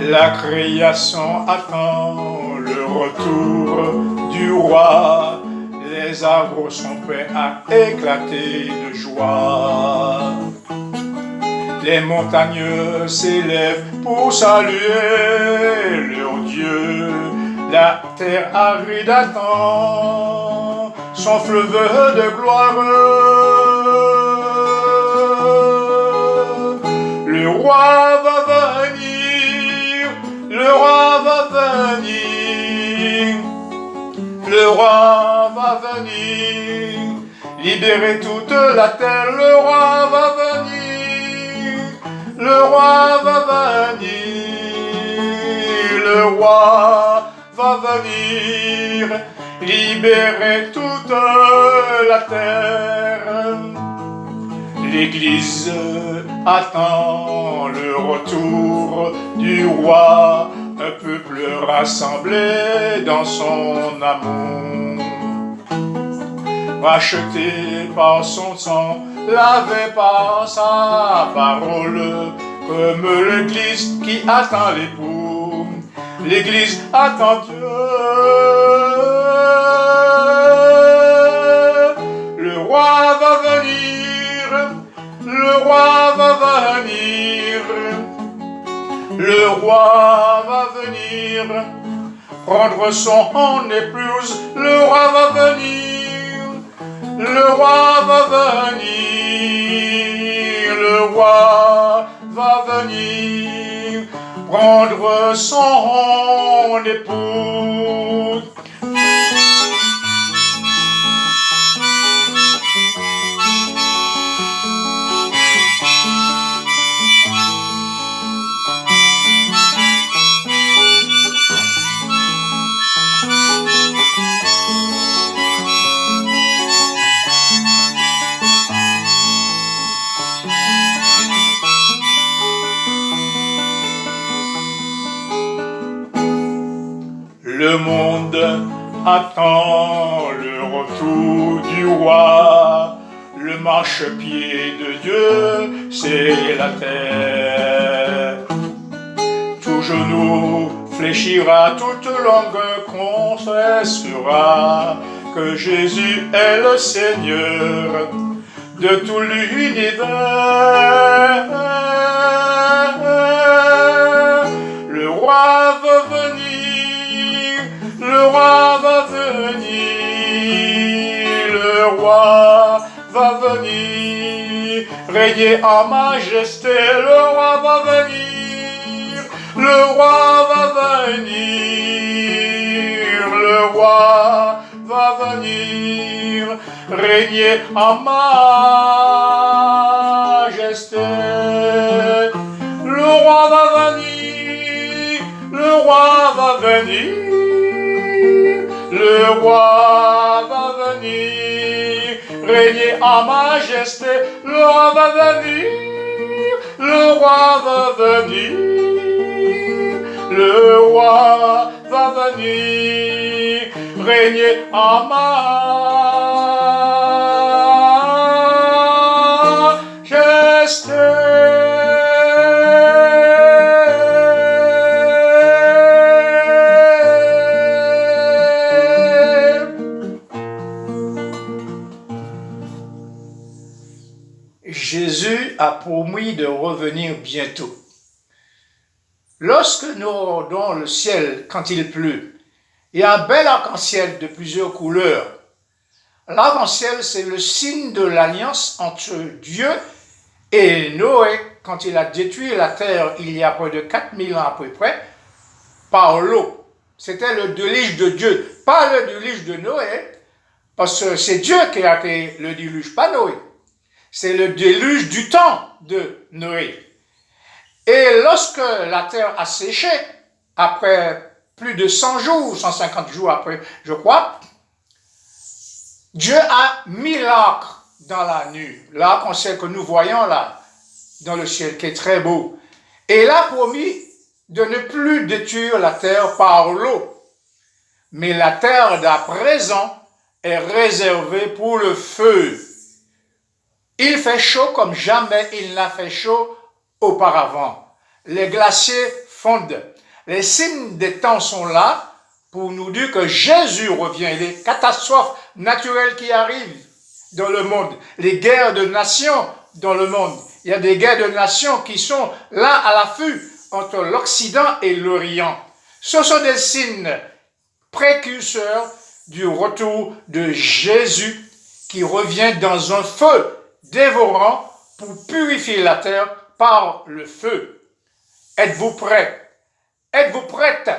La création attend le retour du roi. Les arbres sont prêts à éclater de joie. Les montagnes s'élèvent pour saluer leur Dieu. La terre aride attend son fleuve de gloire. Le roi va venir, le roi va venir, le roi va venir, libérer toute la terre, le roi va venir, le roi va venir, le roi va venir, libérer toute la terre. L'Église attend le retour du roi, un peuple rassemblé dans son amour. Racheté par son sang, lavé par sa parole, comme l'Église qui attend l'époux. L'Église attend Dieu. Le roi va venir, le roi va venir, le roi va venir, prendre son épouse, le roi va venir, le roi va venir, le roi va venir, prendre son épouse. Le monde attend le retour du roi. Le marchepied de Dieu, c'est la terre. Tout genou fléchira, toute langue confessera que Jésus est le Seigneur de tout l'univers. Le roi va venir, le roi va venir, le roi va venir, régner en majesté, le roi va venir, le roi va venir, le roi va venir, régner en majesté, le roi va venir, le roi va venir, le roi va venir, régner en majesté, le roi va venir, le roi va venir, le roi va venir, régner en majesté. Jésus a promis de revenir bientôt. Lorsque nous regardons le ciel quand il pleut, il y a un bel arc-en-ciel de plusieurs couleurs. L'arc-en-ciel, c'est le signe de l'alliance entre Dieu et Noé quand il a détruit la terre il y a près de 4000 ans à peu près par l'eau. C'était le déluge de Dieu, pas le déluge de Noé, parce que c'est Dieu qui a créé le déluge, pas Noé. C'est le déluge du temps de Noé. Et lorsque la terre a séché, après plus de 100 jours, 150 jours après, je crois, Dieu a mis l'arc dans la nuit. L'arc-en-ciel que nous voyons là, dans le ciel, qui est très beau. Et il a promis de ne plus détruire la terre par l'eau. Mais la terre d'à présent est réservée pour le feu. Il fait chaud comme jamais il n'a fait chaud auparavant. Les glaciers fondent. Les signes des temps sont là pour nous dire que Jésus revient. Et les catastrophes naturelles qui arrivent dans le monde, les guerres de nations dans le monde. Il y a des guerres de nations qui sont là à l'affût entre l'Occident et l'Orient. Ce sont des signes précurseurs du retour de Jésus qui revient dans un feu dévorant pour purifier la terre par le feu. Êtes-vous prêts? Êtes-vous prête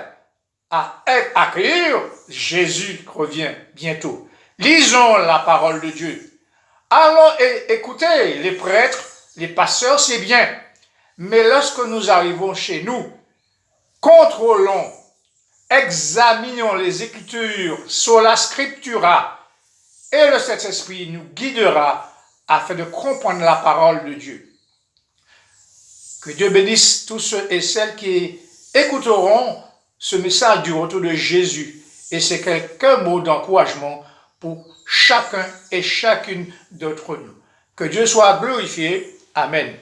à accueillir Jésus qui revient bientôt? Lisons la parole de Dieu. Allons écouter les prêtres, les pasteurs, c'est bien. Mais lorsque nous arrivons chez nous, contrôlons, examinons les Écritures, sola scriptura, et le Saint-Esprit nous guidera afin de comprendre la parole de Dieu. Que Dieu bénisse tous ceux et celles qui écouteront ce message du retour de Jésus. Et c'est quelques mots d'encouragement pour chacun et chacune d'entre nous. Que Dieu soit glorifié. Amen.